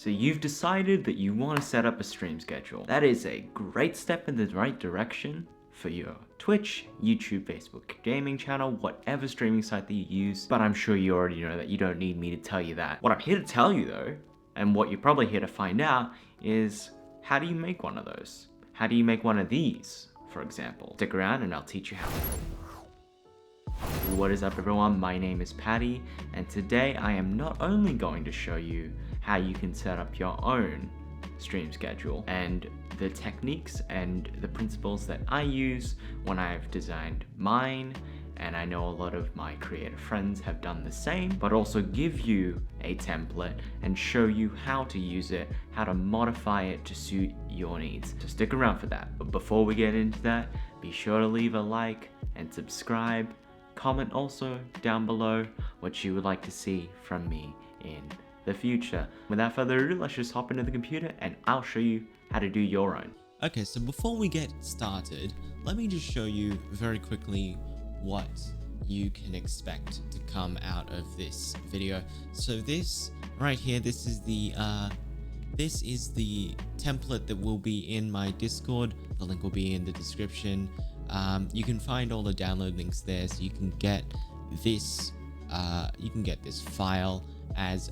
So you've decided that you want to set up a stream schedule. That is a great step in the right direction for your Twitch, YouTube, Facebook gaming channel, whatever streaming site that you use, but I'm sure you already know that you don't need me to tell you that. What I'm here to tell you though, and what you're probably here to find out, is how do you make one of those? How do you make one of these, for example? Stick around and I'll teach you how. What is up everyone, my name is Patty, and today I am not only going to show you how you can set up your own stream schedule and the techniques and the principles that I use when I've designed mine, and I know a lot of my creator friends have done the same, but also give you a template and show you how to use it, how to modify it to suit your needs. So stick around for that. But before we get into that, be sure to leave a like and subscribe. Comment also down below what you would like to see from me in the future. Without further ado, let's just hop into the computer and I'll show you how to do your own. Okay, so before we get started, let me just show you very quickly what you can expect to come out of this video. So this right here, this is the template that will be in my Discord. The link will be in the description. You can find all the download links there, so you can get this file as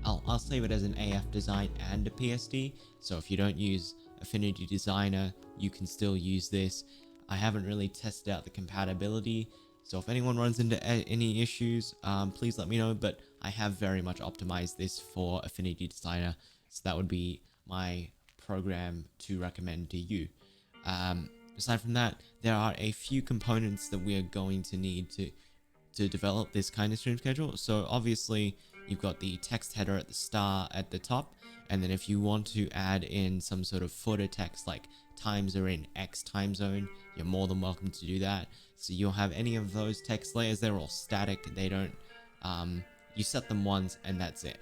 I'll save it as an AF design and a PSD. So if you don't use Affinity Designer, you can still use this. I haven't really tested out the compatibility, so if anyone runs into any issues, please let me know, but I have very much optimized this for Affinity Designer, so that would be my program to recommend to you. Aside from that, there are a few components that we are going to need to develop this kind of stream schedule. So obviously you've got the text header at the start at the top, and then if you want to add in some sort of footer text like times are in X time zone, you're more than welcome to do that. So you'll have any of those text layers, they're all static, they don't you set them once and that's it.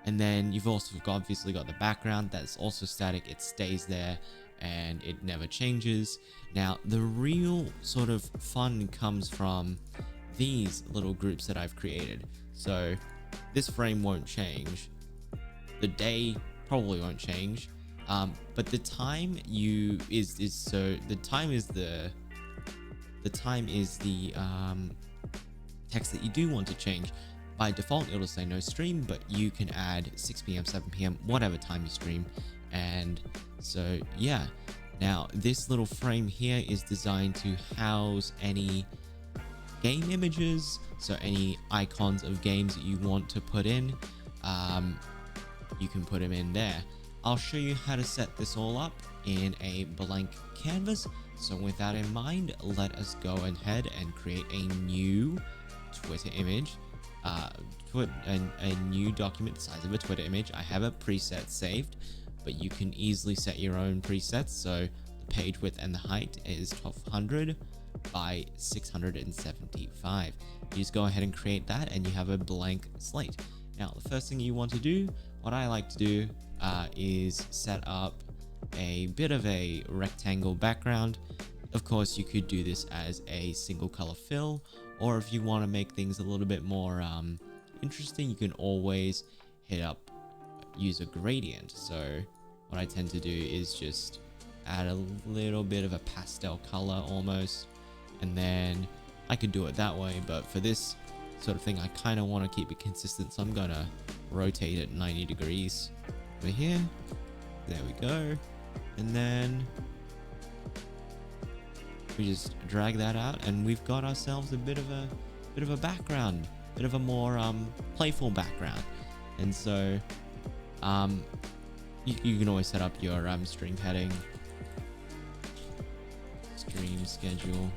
And then you've also obviously got the background, that's also static, it stays there and it never changes. Now the real sort of fun comes from these little groups that I've created. So this frame won't change, the day probably won't change, but the time is the text that you do want to change. By default it'll say no stream, but you can add 6 p.m, 7 p.m, whatever time you stream. And so yeah, now this little frame here is designed to house any game images, so any icons of games that you want to put in, you can put them in there. I'll show you how to set this all up in a blank canvas. So with that in mind, let us go ahead and create a new Twitter image, a new document the size of a Twitter image. I have a preset saved, but you can easily set your own presets. So the page width and the height is 1200 by 675. You just go ahead and create that and you have a blank slate. Now the first thing you want to do, what I like to do, is set up a bit of a rectangle background. Of course you could do this as a single color fill, or if you want to make things a little bit more interesting, you can always use a gradient. So what I tend to do is just add a little bit of a pastel color almost, and then I could do it that way, but for this sort of thing I kind of want to keep it consistent, so I'm gonna rotate it 90 degrees over here. There we go, and then we just drag that out and we've got ourselves a bit of a background, bit of a more playful background. And so you can always set up your stream heading, stream schedule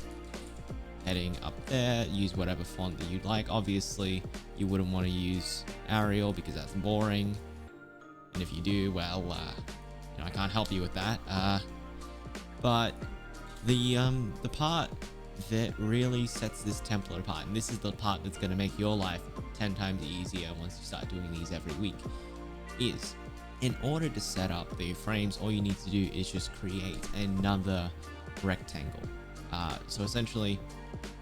heading up there, use whatever font that you'd like. Obviously you wouldn't want to use Arial because that's boring, and if you do, well, I can't help you with that. But the part that really sets this template apart, and this is the part that's going to make your life 10 times easier once you start doing these every week, is in order to set up the frames, all you need to do is just create another rectangle. So essentially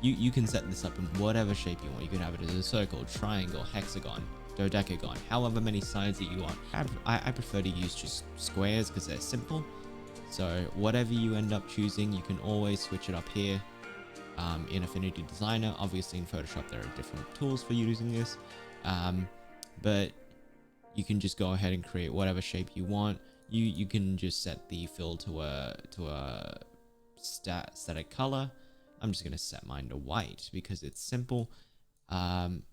you can set this up in whatever shape you want. You can have it as a circle, triangle, hexagon, dodecagon, however many sides that you want. I prefer to use just squares because they're simple. So whatever you end up choosing, you can always switch it up here in Affinity Designer. Obviously in Photoshop there are different tools for using this, but you can just go ahead and create whatever shape you want. You can just set the fill to a static color. I'm just going to set mine to white because it's simple. And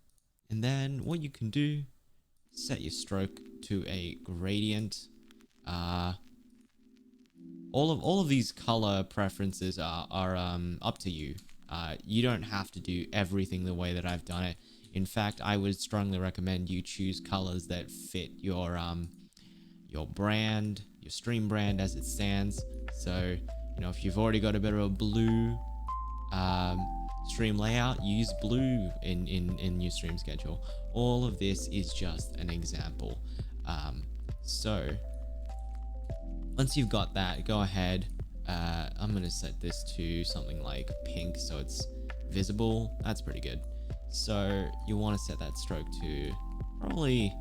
then what you can do, set your stroke to a gradient. All of these color preferences are up to you. You don't have to do everything the way that I've done it. In fact, I would strongly recommend you choose colors that fit your brand, your stream brand as it stands. So, you know, if you've already got a bit of a blue stream layout, use blue in your stream schedule. All of this is just an example. So once you've got that, go ahead. I'm gonna set this to something like pink so it's visible. That's pretty good. So you want to set that stroke to probably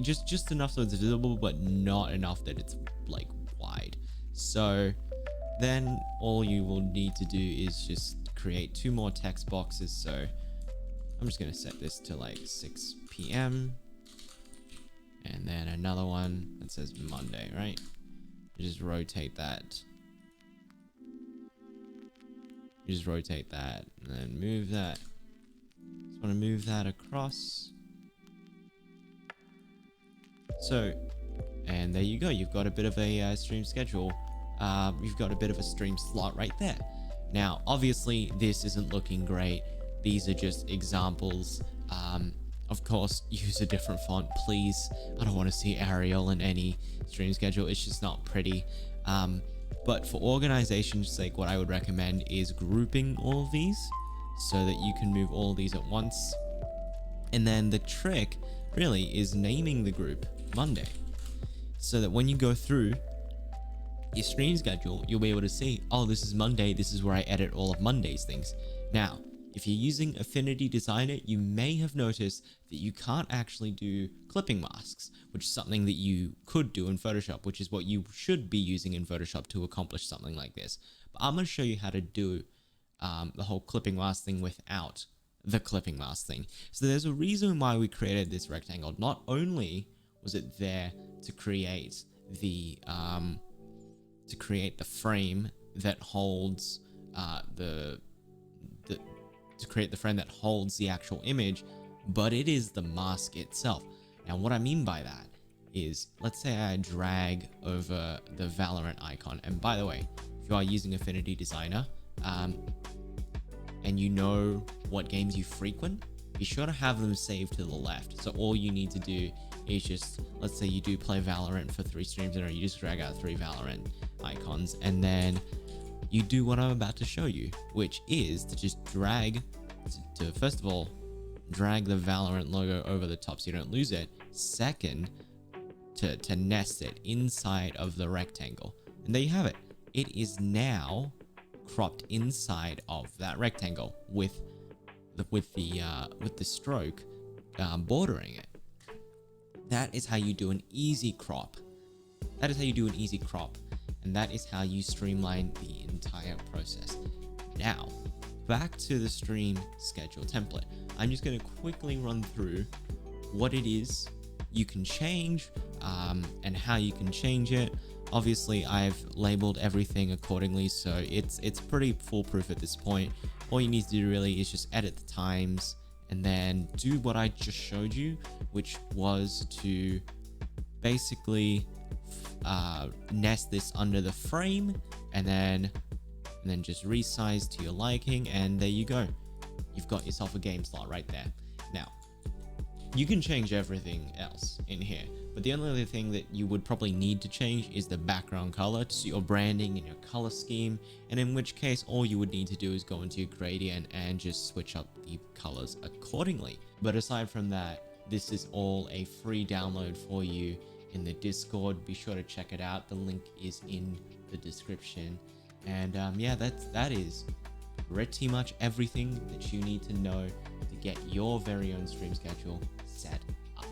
just enough so it's visible, but not enough that it's like wide. So then all you will need to do is just create 2 more text boxes. So I'm just gonna set this to like 6 p.m. and then another one that says Monday, right? You just rotate that. You just rotate that and then move that. Just want to move that across. So, and there you go. You've got a bit of a stream schedule. You've got a bit of a stream slot right there. Now, obviously, this isn't looking great. These are just examples. Of course, use a different font, please. I don't want to see Arial in any stream schedule. It's just not pretty. But for organization's sake, what I would recommend is grouping all of these so that you can move all of these at once. And then the trick really is naming the group Monday, so that when you go through your stream schedule, you'll be able to see, oh, this is Monday. This is where I edit all of Monday's things. Now, if you're using Affinity Designer, you may have noticed that you can't actually do clipping masks, which is something that you could do in Photoshop, which is what you should be using in Photoshop to accomplish something like this. But I'm going to show you how to do the whole clipping mask thing without the clipping mask thing. So there's a reason why we created this rectangle. Not only was it there to create the frame that holds to create the frame that holds the actual image, but it is the mask itself. Now, what I mean by that is, let's say I drag over the Valorant icon. And by the way, if you are using Affinity Designer, and you know what games you frequent, be sure to have them saved to the left. So all you need to do is just, let's say you do play Valorant for 3 streams in a row, you just drag out 3 Valorant icons, and then you do what I'm about to show you, which is to just drag to first of all, drag the Valorant logo over the top so you don't lose it. Second, to nest it inside of the rectangle. And there you have it. It is now cropped inside of that rectangle with the stroke bordering it. That is how you do an easy crop. That is how you do an easy crop. And that is how you streamline the entire process. Now, back to the stream schedule template. I'm just going to quickly run through what it is you can change and how you can change it. Obviously, I've labeled everything accordingly, so it's pretty foolproof at this point. All you need to do really is just edit the times and then do what I just showed you, which was to basically nest this under the frame and then just resize to your liking, and there you go. You've got yourself a game slot right there. Now, you can change everything else in here, but the only other thing that you would probably need to change is the background color to suit your branding and your color scheme, and in which case all you would need to do is go into your gradient and just switch up the colors accordingly. But aside from that, this is all a free download for you in the Discord. Be sure to check it out. The link is in the description. And yeah, that is pretty much everything that you need to know to get your very own stream schedule set up.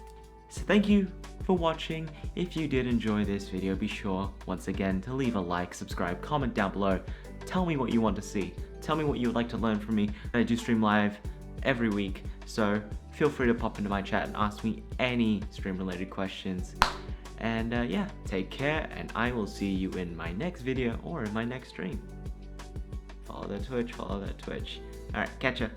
So thank you for watching. If you did enjoy this video, be sure once again to leave a like, subscribe, comment down below. Tell me what you want to see. Tell me what you would like to learn from me. I do stream live every week, so feel free to pop into my chat and ask me any stream related questions. And yeah, take care, and I will see you in my next video or in my next stream. Follow the Twitch, follow that Twitch. Alright, catch ya.